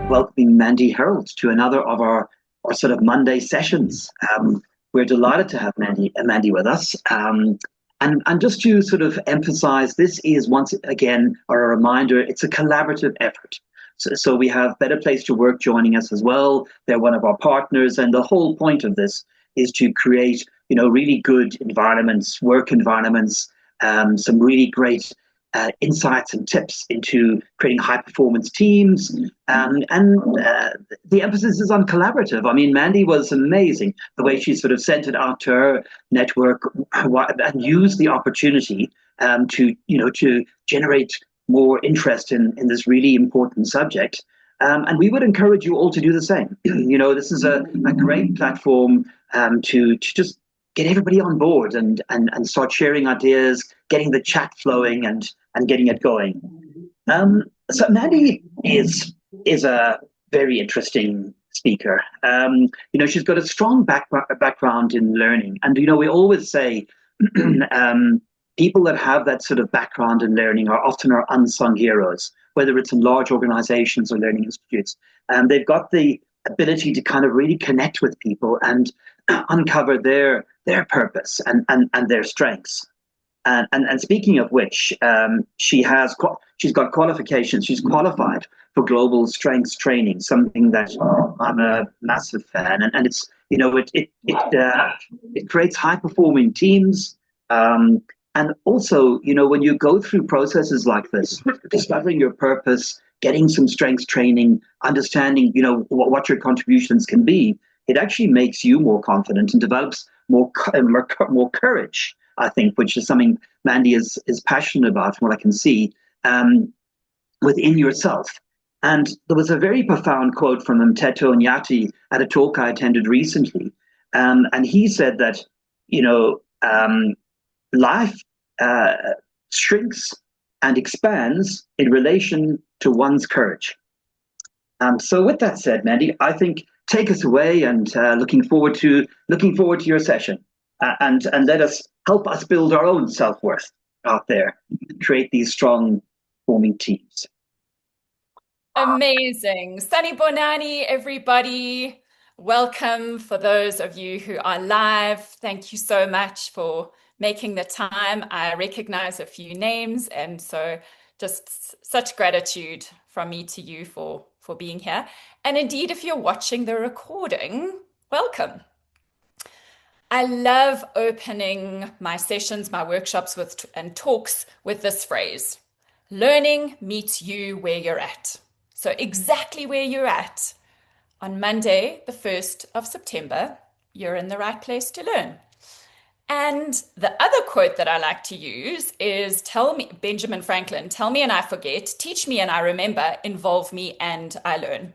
welcoming Mandy Herold to another of our sort of Monday sessions. We're delighted to have Mandy with us. And just to sort of emphasize, this is once again a reminder, it's a collaborative effort. So we have Better Place to Work joining us as well. They're one of our partners. And the whole point of this is to create, really good environments, work environments, some really great insights and tips into creating high performance teams. And the emphasis is on collaborative. I mean, Mandy was amazing the way she sort of sent it out to her network and used the opportunity to generate more interest in this really important subject. And we would encourage you all to do the same. This is a great platform to just get everybody on board and start sharing ideas, getting the chat flowing and getting it going. So Mandy is a very interesting speaker. She's got a strong background in learning. And, we always say people that have that sort of background in learning are often our unsung heroes, whether it's in large organizations or learning institutes. They've got the ability to kind of really connect with people and uncover their purpose and their strengths. And speaking of which, she's got qualifications. She's qualified for global strengths training, something that I'm a massive fan. And it's it creates high performing teams. And also, when you go through processes like this, discovering your purpose, getting some strengths training, understanding, what your contributions can be, it actually makes you more confident and develops more courage, I think, which is something Mandy is passionate about, from what I can see, within yourself. And there was a very profound quote from Mteto Nyati at a talk I attended recently. And he said that, life shrinks and expands in relation to one's courage. So with that said, Mandy, I think take us away, and looking forward to your session, and let us help us build our own self-worth out there, create these strong forming teams. Amazing. Sunny Bonani, everybody. Welcome for those of you who are live. Thank you so much for making the time. I recognize a few names, and so just such gratitude from me to you for being here. And indeed, if you're watching the recording, welcome. I love opening my sessions, my workshops and talks with this phrase: learning meets you where you're at. So exactly where you're at on Monday, the 1st of September, you're in the right place to learn. And the other quote that I like to use is Benjamin Franklin, tell me and I forget, teach me and I remember, involve me and I learn.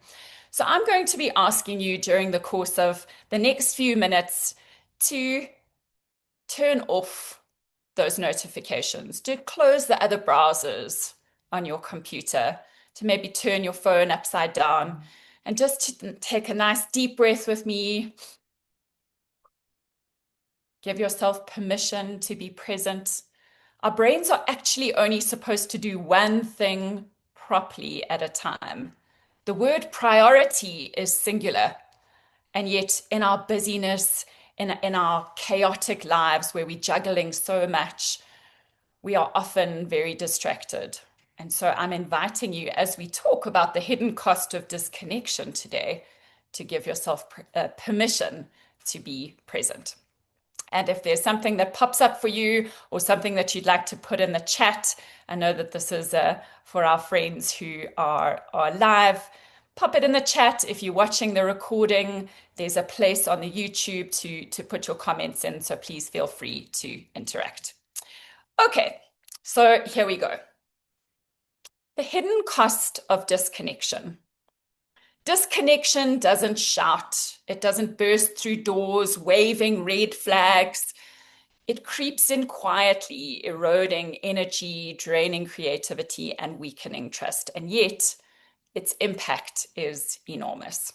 So I'm going to be asking you during the course of the next few minutes to turn off those notifications, to close the other browsers on your computer, to maybe turn your phone upside down, and just to take a nice deep breath with me. Give yourself permission to be present. Our brains are actually only supposed to do one thing properly at a time. The word priority is singular, and yet in our busyness, in our chaotic lives where we're juggling so much, we are often very distracted. And so I'm inviting you, as we talk about the hidden cost of disconnection today, to give yourself permission to be present. And if there's something that pops up for you or something that you'd like to put in the chat, I know that this is for our friends who are live, pop it in the chat. If you're watching the recording, there's a place on the YouTube to put your comments in, so please feel free to interact. Okay, so here we go. The hidden cost of disconnection. Disconnection doesn't shout. It doesn't burst through doors, waving red flags. It creeps in quietly, eroding energy, draining creativity, and weakening trust. And yet, its impact is enormous.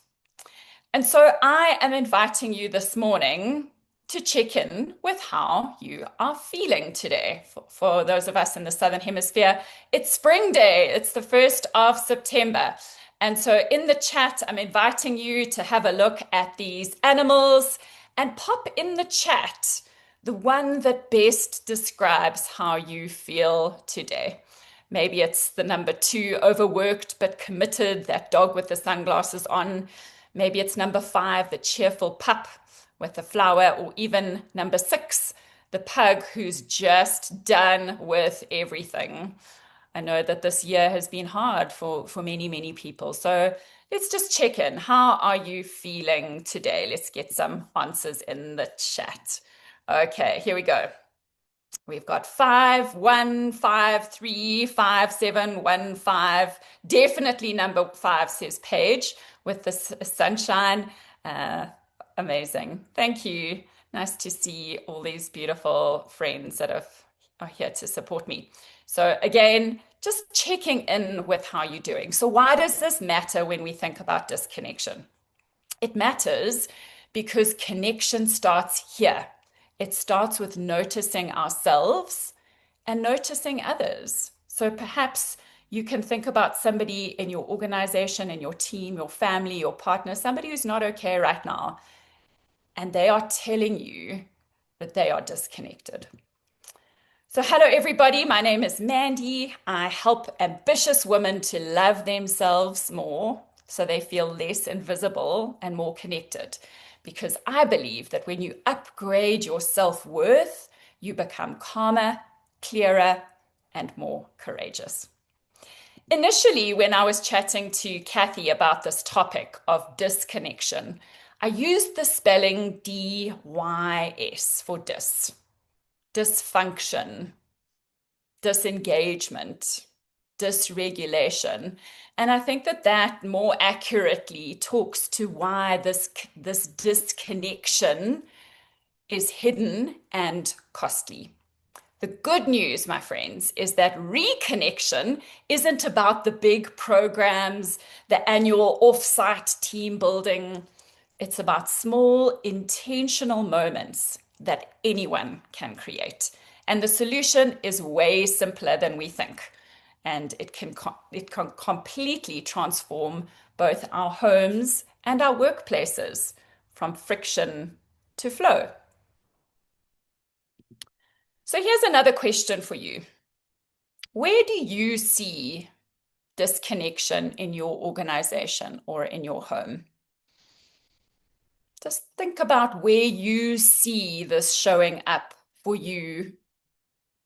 And so I am inviting you this morning to check in with how you are feeling today. For those of us in the Southern Hemisphere, it's spring day. It's the 1st of September. And so in the chat, I'm inviting you to have a look at these animals and pop in the chat the one that best describes how you feel today. Maybe it's the number 2, overworked but committed, that dog with the sunglasses on. Maybe it's number 5, the cheerful pup with the flower, or even number 6, the pug who's just done with everything. I know that this year has been hard for many, many people. So let's just check in. How are you feeling today? Let's get some answers in the chat. Okay, here we go. We've got 5, 1, 5, 3, 5, 7, 1, 5. Definitely number 5, says Paige, with the sunshine. Uh, Amazing. Thank you. Nice to see all these beautiful friends that are here to support me. So again, just checking in with how you're doing. So why does this matter when we think about disconnection? It matters because connection starts here. It starts with noticing ourselves and noticing others. So perhaps you can think about somebody in your organization, in your team, your family, your partner, somebody who's not okay right now, and they are telling you that they are disconnected. So hello everybody, my name is Mandy. I help ambitious women to love themselves more so they feel less invisible and more connected. Because I believe that when you upgrade your self-worth, you become calmer, clearer, and more courageous. Initially, when I was chatting to Kathy about this topic of disconnection, I used the spelling DYS for dysfunction, disengagement, dysregulation. And I think that that more accurately talks to why this disconnection is hidden and costly. The good news, my friends, is that reconnection isn't about the big programs, the annual offsite team building. It's about small, intentional moments that anyone can create. And the solution is way simpler than we think. And it can completely transform both our homes and our workplaces from friction to flow. So here's another question for you. Where do you see disconnection in your organization or in your home? Just think about where you see this showing up for you.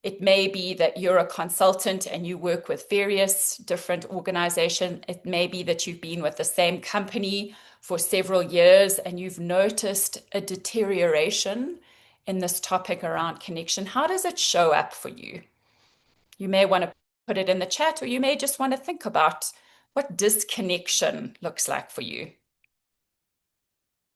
It may be that you're a consultant and you work with various different organizations. It may be that you've been with the same company for several years and you've noticed a deterioration in this topic around connection. How does it show up for you? You may want to put it in the chat, or you may just want to think about what disconnection looks like for you.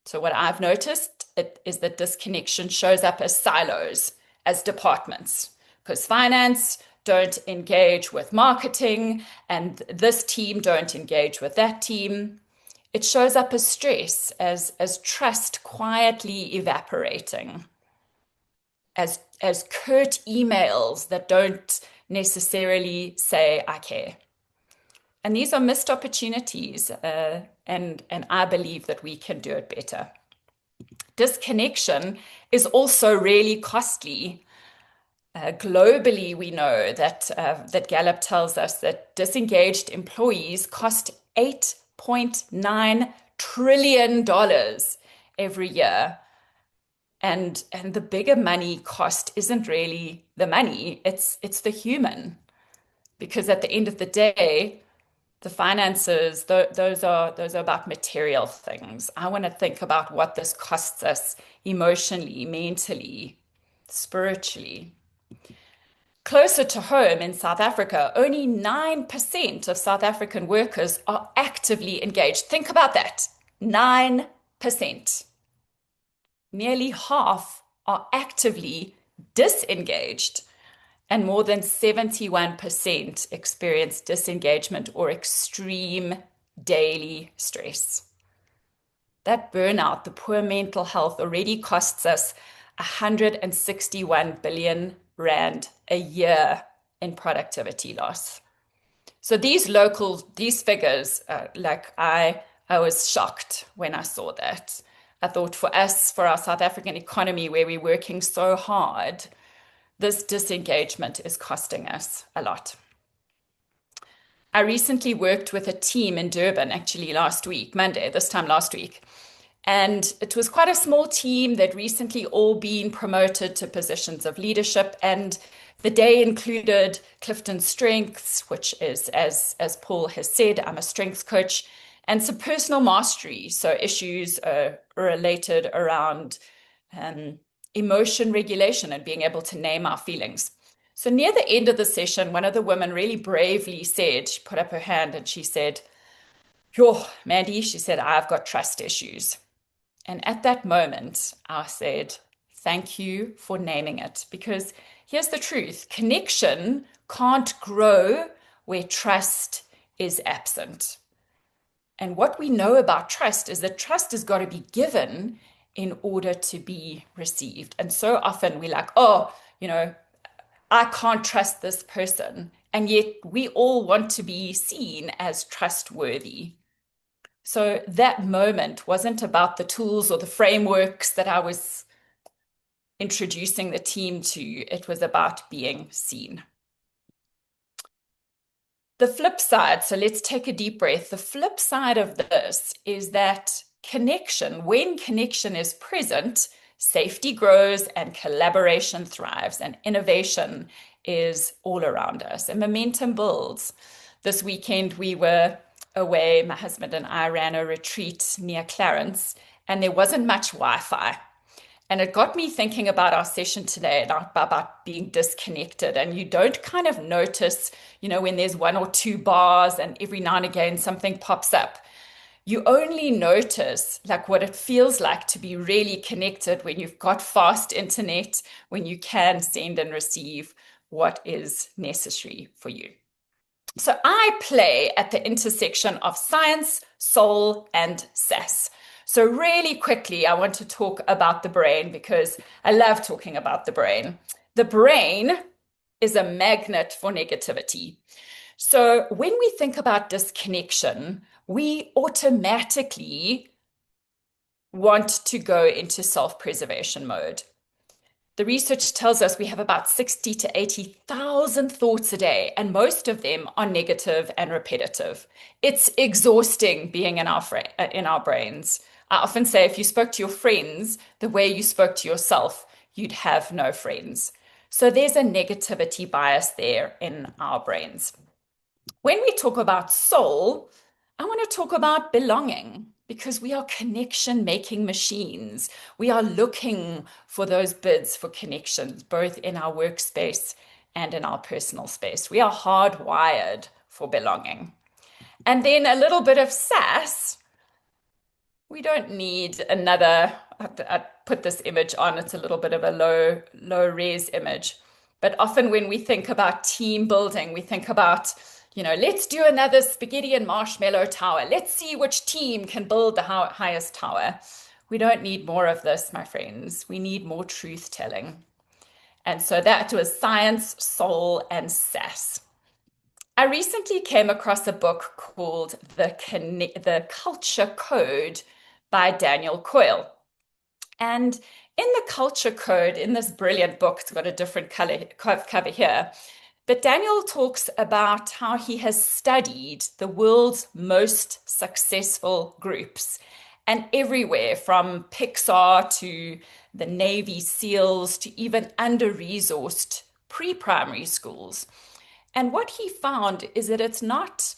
So what I've noticed is that disconnection shows up as silos, as departments, because finance don't engage with marketing and this team don't engage with that team. It shows up as stress, as trust quietly evaporating, as curt emails that don't necessarily say, I care. And these are missed opportunities, and I believe that we can do it better. Disconnection is also really costly. Globally, we know that Gallup tells us that disengaged employees cost $8.9 trillion every year. And the bigger money cost isn't really the money, it's the human. Because at the end of the day, the finances, those are about material things. I want to think about what this costs us emotionally, mentally, spiritually. Closer to home in South Africa, only 9% of South African workers are actively engaged. Think about that, 9%. Nearly half are actively disengaged, and more than 71% experience disengagement or extreme daily stress. That burnout, the poor mental health, already costs us 161 billion rand a year in productivity loss. So these figures, I was shocked when I saw that. I thought for us, for our South African economy, where we're working so hard, this disengagement is costing us a lot. I recently worked with a team in Durban, actually last week, Monday, this time last week. And it was quite a small team. They'd recently all been promoted to positions of leadership. And the day included Clifton Strengths, which is, as Paul has said, I'm a strengths coach, and some personal mastery. So issues related around emotion regulation and being able to name our feelings. So near the end of the session, one of the women really bravely said, she put up her hand and she said, "Yo, Mandy," she said, "I've got trust issues." And at that moment, I said, "Thank you for naming it." Because here's the truth: connection can't grow where trust is absent. And what we know about trust is that trust has got to be given in order to be received. And so often we're like, oh, I can't trust this person. And yet we all want to be seen as trustworthy. So that moment wasn't about the tools or the frameworks that I was introducing the team to. It was about being seen. The flip side, so let's take a deep breath. The flip side of this is that connection, when connection is present, safety grows and collaboration thrives and innovation is all around us and momentum builds. This weekend we were away, my husband and I ran a retreat near Clarence, and there wasn't much Wi-Fi. And it got me thinking about our session today, about being disconnected. And you don't kind of notice, when there's one or two bars and every now and again something pops up. You only notice like what it feels like to be really connected when you've got fast internet, when you can send and receive what is necessary for you. So I play at the intersection of science, soul, and sass. So really quickly, I want to talk about the brain because I love talking about the brain. The brain is a magnet for negativity. So when we think about disconnection, we automatically want to go into self-preservation mode. The research tells us we have about 60 to 80,000 thoughts a day, and most of them are negative and repetitive. It's exhausting being in our brains. I often say if you spoke to your friends the way you spoke to yourself, you'd have no friends. So there's a negativity bias there in our brains. When we talk about soul, I want to talk about belonging because we are connection making machines. We are looking for those bids for connections, both in our workspace and in our personal space. We are hardwired for belonging. And then a little bit of sass. We don't need another, I put this image on, it's a little bit of a low res image. But often when we think about team building, we think about, let's do another spaghetti and marshmallow tower. Let's see which team can build the highest tower. We don't need more of this, my friends. We need more truth telling. And so that was science, soul, and sass. I recently came across a book called The Culture Code by Daniel Coyle. And in the Culture Code, in this brilliant book, it's got a different cover here, but Daniel talks about how he has studied the world's most successful groups, and everywhere from Pixar to the Navy SEALs to even under-resourced pre-primary schools. And what he found is that it's not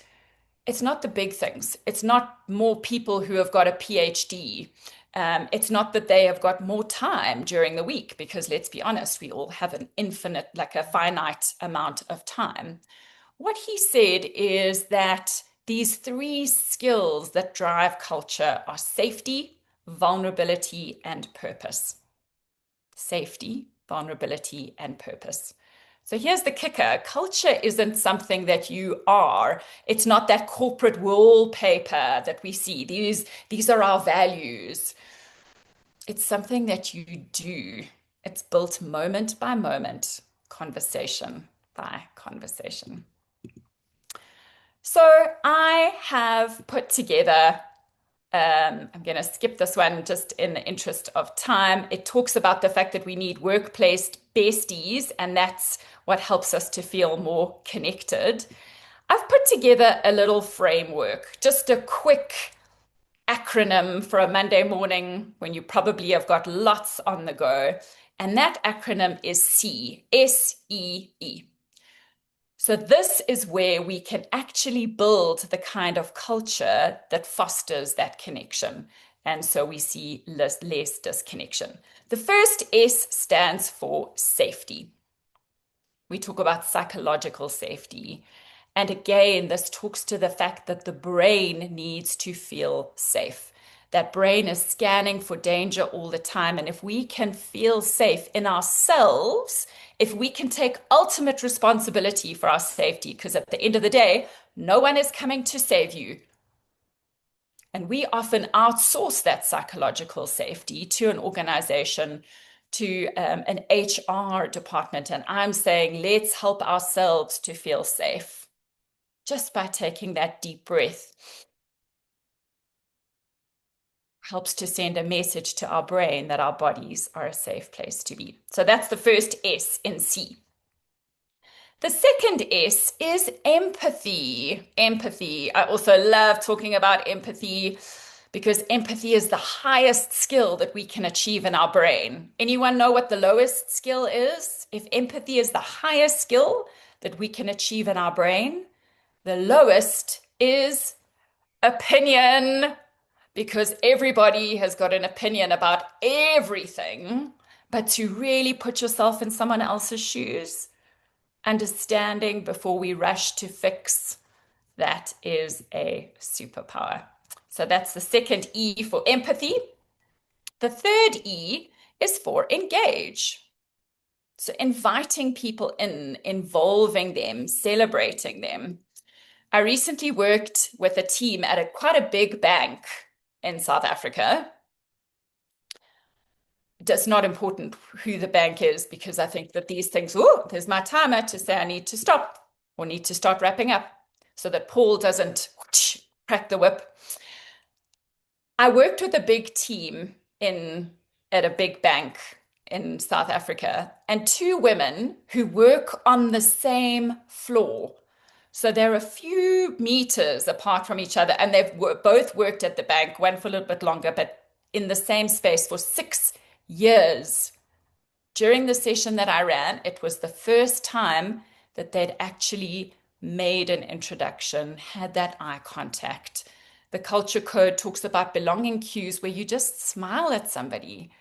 the big things. It's not more people who have got a PhD. It's not that they have got more time during the week, because let's be honest, we all have an infinite, like a finite amount of time. What he said is that these three skills that drive culture are safety, vulnerability, and purpose. Safety, vulnerability, and purpose. So here's the kicker. Culture isn't something that you are. It's not that corporate wallpaper that we see. These are our values. It's something that you do. It's built moment by moment, conversation by conversation. So I have put together, I'm going to skip this one just in the interest of time. It talks about the fact that we need workplace besties, and that's what helps us to feel more connected. I've put together a little framework, just a quick acronym for a Monday morning when you probably have got lots on the go. And that acronym is SEE. So this is where we can actually build the kind of culture that fosters that connection. And so we see less disconnection. The first S stands for safety. We talk about psychological safety. And again, this talks to the fact that the brain needs to feel safe. That brain is scanning for danger all the time. And if we can feel safe in ourselves, if we can take ultimate responsibility for our safety, because at the end of the day, no one is coming to save you. And we often outsource that psychological safety to an organization, to an HR department. And I'm saying, let's help ourselves to feel safe just by taking that deep breath. Helps to send a message to our brain that our bodies are a safe place to be. So that's the first S in C. The second S is empathy. Empathy. I also love talking about empathy because empathy is the highest skill that we can achieve in our brain. Anyone know what the lowest skill is? If empathy is the highest skill that we can achieve in our brain, the lowest is opinion, because everybody has got an opinion about everything. But to really put yourself in someone else's shoes, understanding before we rush to fix, that is a superpower. So that's the second E for empathy. The third E is for engage. So inviting people in, involving them, celebrating them. I recently worked with a team at quite a big bank in South Africa. It's not important who the bank is because I think that these things, oh, there's my timer to say I need to stop or need to start wrapping up so that Paul doesn't crack the whip. I worked with a big team at a big bank in South Africa and two women who work on the same floor. So they're a few meters apart from each other, and they've both worked at the bank, one for a little bit longer, but in the same space for 6 years. During the session that I ran, it was the first time that they'd actually made an introduction, had that eye contact. The culture code talks about belonging cues where you just smile at somebody,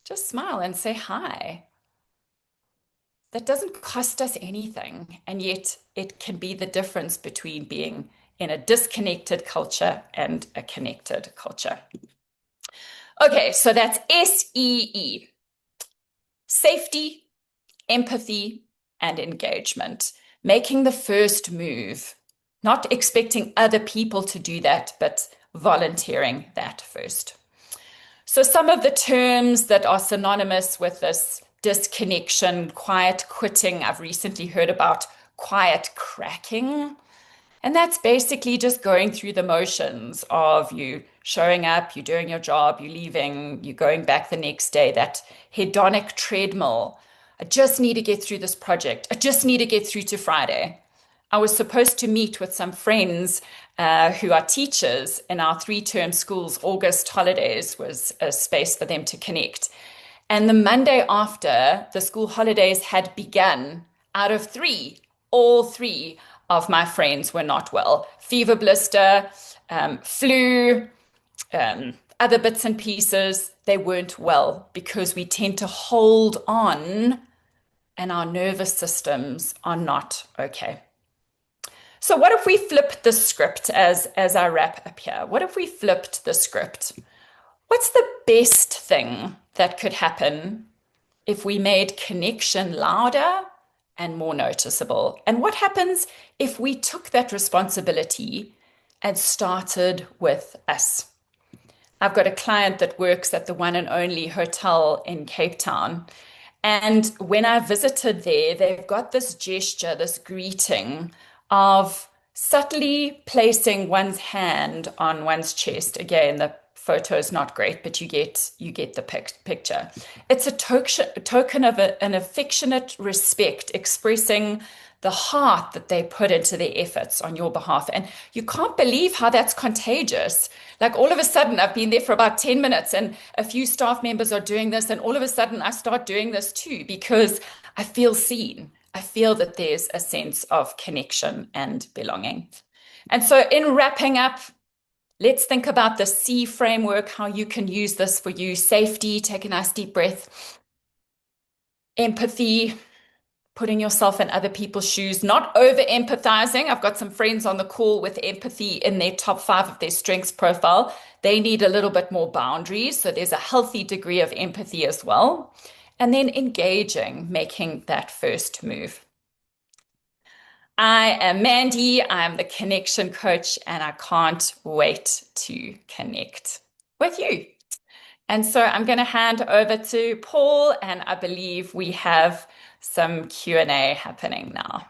just smile and say hi. That doesn't cost us anything, and yet it can be the difference between being in a disconnected culture and a connected culture. Okay, so that's SEE. Safety, empathy, and engagement. Making the first move, not expecting other people to do that, but volunteering that first. So some of the terms that are synonymous with this disconnection, quiet quitting. I've recently heard about quiet cracking. And that's basically just going through the motions of you showing up, you doing your job, you leaving, you going back the next day, that hedonic treadmill. I just need to get through this project. I just need to get through to Friday. I was supposed to meet with some friends who are teachers in our 3-term schools. August holidays was a space for them to connect. And the Monday after the school holidays had begun, out of 3, all 3 of my friends were not well. Fever blister, flu, other bits and pieces, they weren't well because we tend to hold on and our nervous systems are not okay. So what if we flipped the script as I wrap up here? What if we flipped the script? What's the best thing that could happen if we made connection louder and more noticeable? And what happens if we took that responsibility and started with us? I've got a client that works at the one and only hotel in Cape Town. And when I visited there, they've got this gesture, this greeting of subtly placing one's hand on one's chest. Again, the photo is not great, but you get the picture. It's a token of an affectionate respect, expressing the heart that they put into their efforts on your behalf. And you can't believe how that's contagious. Like all of a sudden, I've been there for about 10 minutes and a few staff members are doing this. And all of a sudden, I start doing this too because I feel seen. I feel that there's a sense of connection and belonging. And so, in wrapping up, let's think about the C framework, how you can use this for you. Safety, take a nice deep breath. Empathy, putting yourself in other people's shoes, not over empathizing. I've got some friends on the call with empathy in their top 5 of their strengths profile. They need a little bit more boundaries. So there's a healthy degree of empathy as well. And then engaging, making that first move. I am Mandy. I'm the connection coach, and I can't wait to connect with you. And so I'm going to hand over to Paul, and I believe we have some Q&A happening now.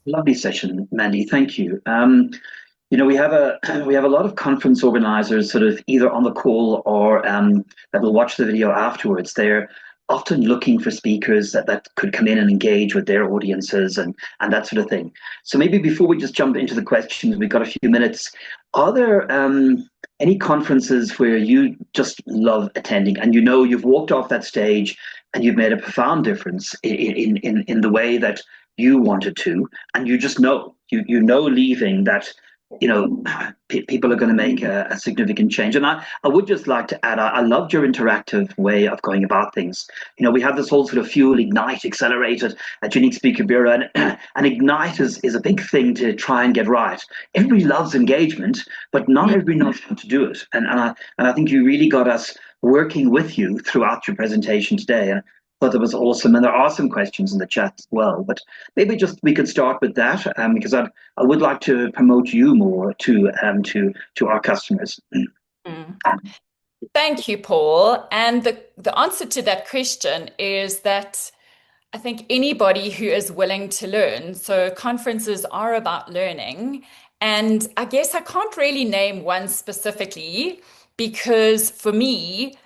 Lovely session, Mandy. Thank you. We have a lot of conference organizers sort of either on the call or that will watch the video afterwards. They're often looking for speakers that could come in and engage with their audiences and that sort of thing. So maybe before we just jump into the questions, we've got a few minutes. Are there any conferences where you just love attending and you've walked off that stage and you've made a profound difference in the way that you wanted to, and you just know leaving that people are going to make a significant change. And I would just like to add, I loved your interactive way of going about things. We have this whole sort of fuel, ignite, accelerate at Unique Speaker Bureau, and ignite is a big thing to try and get right. Everybody loves engagement, but not everybody knows how to do it. And I think you really got us working with you throughout your presentation today. And thought that was awesome, and there are some questions in the chat as well. But maybe just we could start with that because I would like to promote you more to our customers. Mm. Thank you, Paul. And the answer to that question is that I think anybody who is willing to learn. So conferences are about learning, and I guess I can't really name one specifically because for me,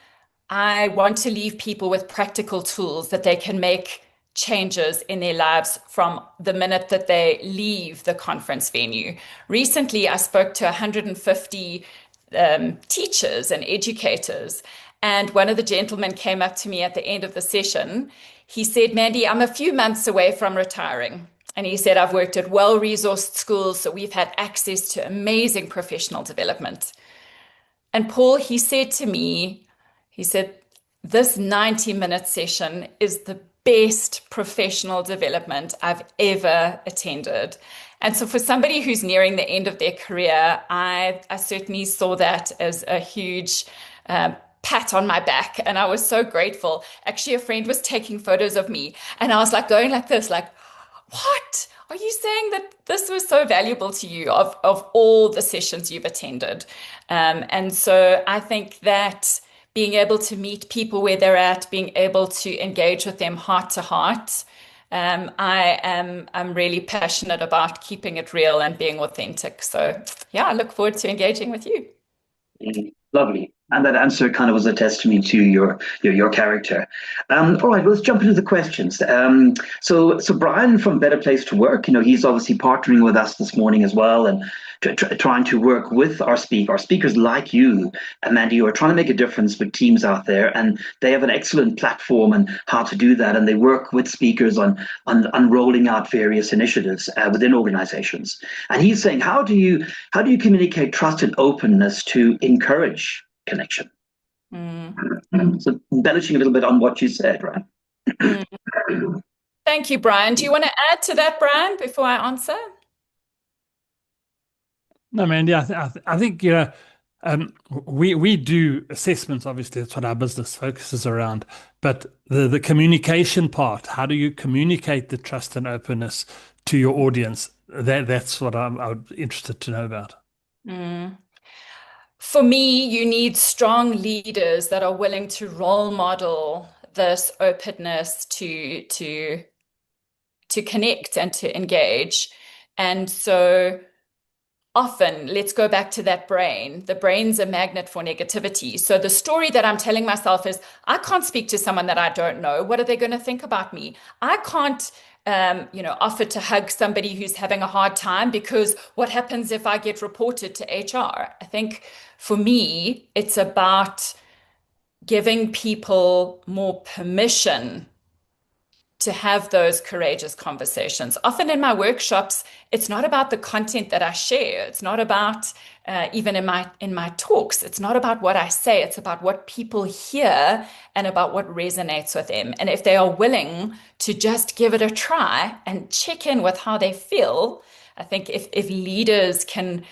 I want to leave people with practical tools that they can make changes in their lives from the minute that they leave the conference venue. Recently, I spoke to 150 teachers and educators, and one of the gentlemen came up to me at the end of the session. He said, Mandy, I'm a few months away from retiring. And he said, I've worked at well-resourced schools, so we've had access to amazing professional development. And Paul, he said to me, he said, this 90-minute session is the best professional development I've ever attended. And so for somebody who's nearing the end of their career, I certainly saw that as a huge pat on my back. And I was so grateful. Actually, a friend was taking photos of me and I was like going like this, like, what? Are you saying that this was so valuable to you of all the sessions you've attended? And so I think that being able to meet people where they're at, being able to engage with them heart to heart, I'm really passionate about keeping it real and being authentic. So yeah, I look forward to engaging with you. Lovely. And that answer kind of was a testimony to your character. All right, let's jump into the questions. So Brian from Better Place to Work, he's obviously partnering with us this morning as well, and trying to work with our speakers like you, Mandy, who are trying to make a difference with teams out there, and they have an excellent platform and how to do that, and they work with speakers on rolling out various initiatives within organizations. And he's saying, how do you communicate trust and openness to encourage connection? So embellishing a little bit on what you said, right? Thank you, Brian. Do you want to add to that, Brian, before I answer? No, Mandy, I think we do assessments. Obviously, that's what our business focuses around. But the communication part, how do you communicate the trust and openness to your audience? That's what I'm interested to know about. For me, you need strong leaders that are willing to role model this openness to connect and to engage. And so often, let's go back to that brain. The brain's a magnet for negativity. So the story that I'm telling myself is, I can't speak to someone that I don't know. What are they going to think about me? I can't, offer to hug somebody who's having a hard time, because what happens if I get reported to HR? I think for me, it's about giving people more permission to have those courageous conversations. Often in my workshops, it's not about the content that I share. It's not about even in my talks. It's not about what I say. It's about what people hear and about what resonates with them. And if they are willing to just give it a try and check in with how they feel, I think if leaders can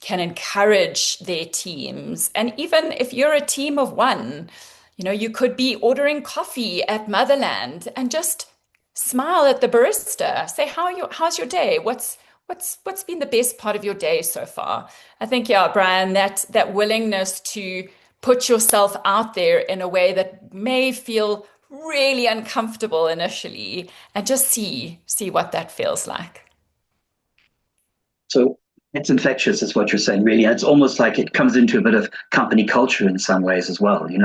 encourage their teams, and even if you're a team of one, you could be ordering coffee at Motherland and just smile at the barista. Say, how's your day? What's been the best part of your day so far? I think, yeah, Brian, that willingness to put yourself out there in a way that may feel really uncomfortable initially, and just see what that feels like. So it's infectious, is what you're saying, really. And it's almost like it comes into a bit of company culture in some ways as well. The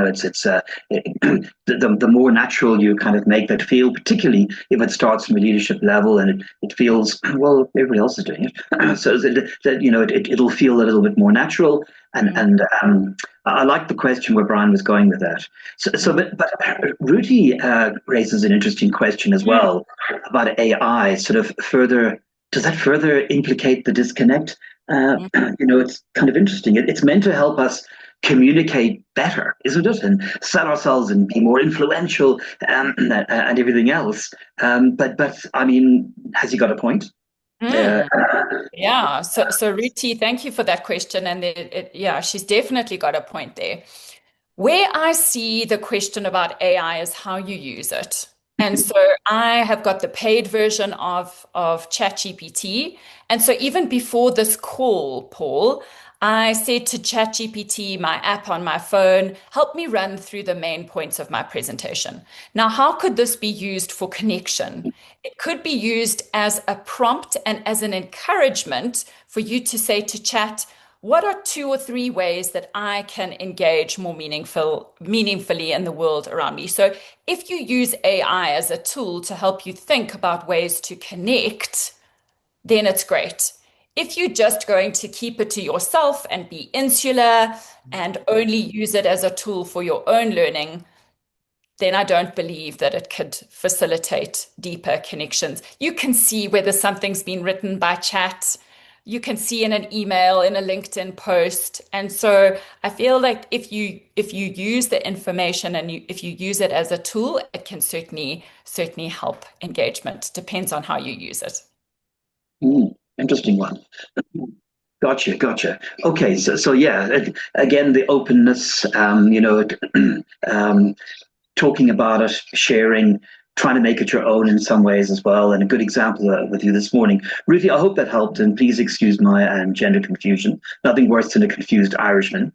more natural you kind of make that feel, particularly if it starts from a leadership level and it feels, well, everybody else is doing it. So it'll feel a little bit more natural. And I like the question where Brian was going with that. But Ruti raises an interesting question as well about AI, sort of further. Does that further implicate the disconnect? It's kind of interesting. It's meant to help us communicate better, isn't it? And sell ourselves and be more influential and everything else. But I mean, has he got a point? Mm. Yeah. So Ruti, thank you for that question. And yeah, she's definitely got a point there. Where I see the question about AI is how you use it. And so I have got the paid version of ChatGPT. And so even before this call, Paul, I said to ChatGPT, my app on my phone, help me run through the main points of my presentation. Now, how could this be used for connection? It could be used as a prompt and as an encouragement for you to say to Chat, what are 2 or 3 ways that I can engage more meaningfully in the world around me? So if you use AI as a tool to help you think about ways to connect, then it's great. If you're just going to keep it to yourself and be insular and only use it as a tool for your own learning, then I don't believe that it could facilitate deeper connections. You can see whether something's been written by chat. You can see in an email, in a LinkedIn post. And so I feel like if you use the information and if you use it as a tool, it can certainly help engagement. Depends on how you use it. Interesting one. Gotcha. Okay, so yeah, again, the openness, talking about it, sharing, trying to make it your own in some ways as well. And a good example with you this morning. Ruthie, I hope that helped. And please excuse my gender confusion. Nothing worse than a confused Irishman.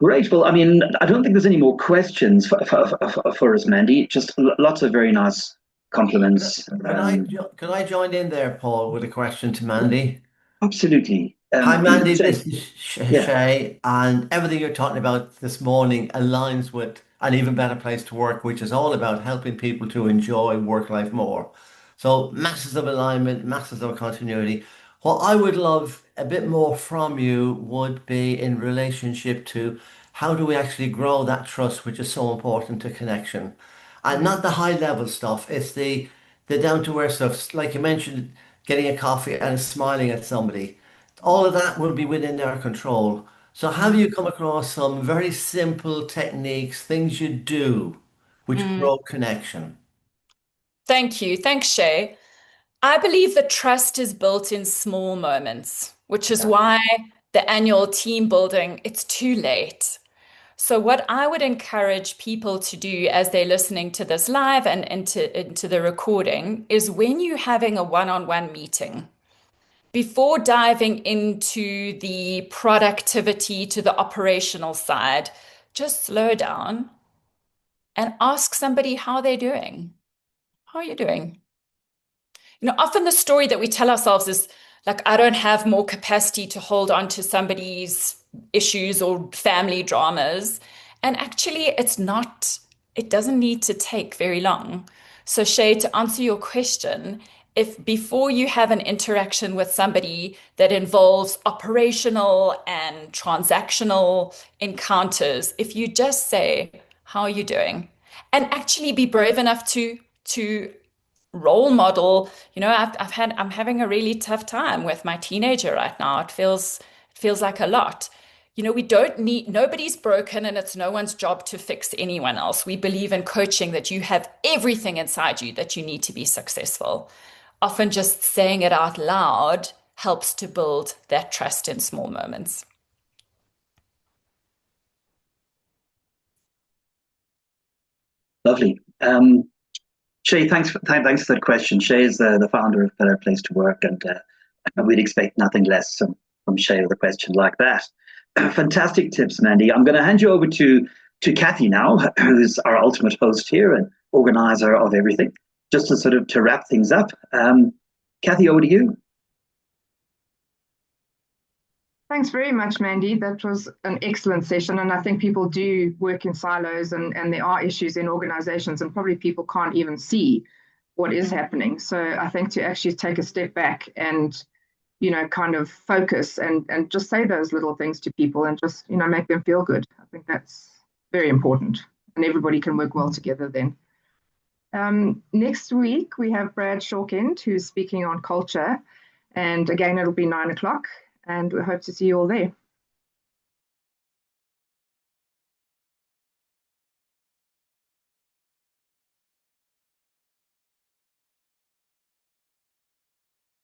Great. Well, I mean, I don't think there's any more questions for us, Mandy. Just lots of very nice compliments. Can I join in there, Paul, with a question to Mandy? Absolutely. Hi, Mandy. This is Yeah. Shay, and everything you're talking about this morning aligns with an even better place to work, which is all about helping people to enjoy work life more. So, masses of alignment, masses of continuity. What I would love a bit more from you would be in relationship to how do we actually grow that trust, which is so important to connection. And not the high level stuff, it's the down to earth stuff. Like you mentioned, getting a coffee and smiling at somebody. All of that will be within their control. So have you come across some very simple techniques, things you do, which Mm. grow connection? Thank you. Thanks, Shay. I believe that trust is built in small moments, which is Yeah. why the annual team building, it's too late. So what I would encourage people to do as they're listening to this live and into the recording is when you're having a one-on-one meeting, before diving into the productivity to the operational side, just slow down and ask somebody how they're doing. How are you doing? Often the story that we tell ourselves is like, I don't have more capacity to hold on to somebody's issues or family dramas. And actually, it doesn't need to take very long. So, Shay, to answer your question, if before you have an interaction with somebody that involves operational and transactional encounters, if you just say, how are you doing? And actually be brave enough to role model, I'm having a really tough time with my teenager right now. It feels like a lot. We don't need, nobody's broken and it's no one's job to fix anyone else. We believe in coaching that you have everything inside you that you need to be successful. Often just saying it out loud helps to build that trust in small moments. Lovely. Shay, thanks for that question. Shay is the founder of Better Place to Work, and we'd expect nothing less from Shay with a question like that. Fantastic tips, Mandy. I'm going to hand you over to Kathy now, who's our ultimate host here and organizer of everything, just to sort of to wrap things up. Kathy, over to you. Thanks very much, Mandy. That was an excellent session. And I think people do work in silos and there are issues in organizations and probably people can't even see what is happening. So I think to actually take a step back and, kind of focus and just say those little things to people and just, make them feel good. I think that's very important and everybody can work well together then. Next week, we have Brad Shawkind, who's speaking on culture. And again, it'll be 9 o'clock. And we hope to see you all there.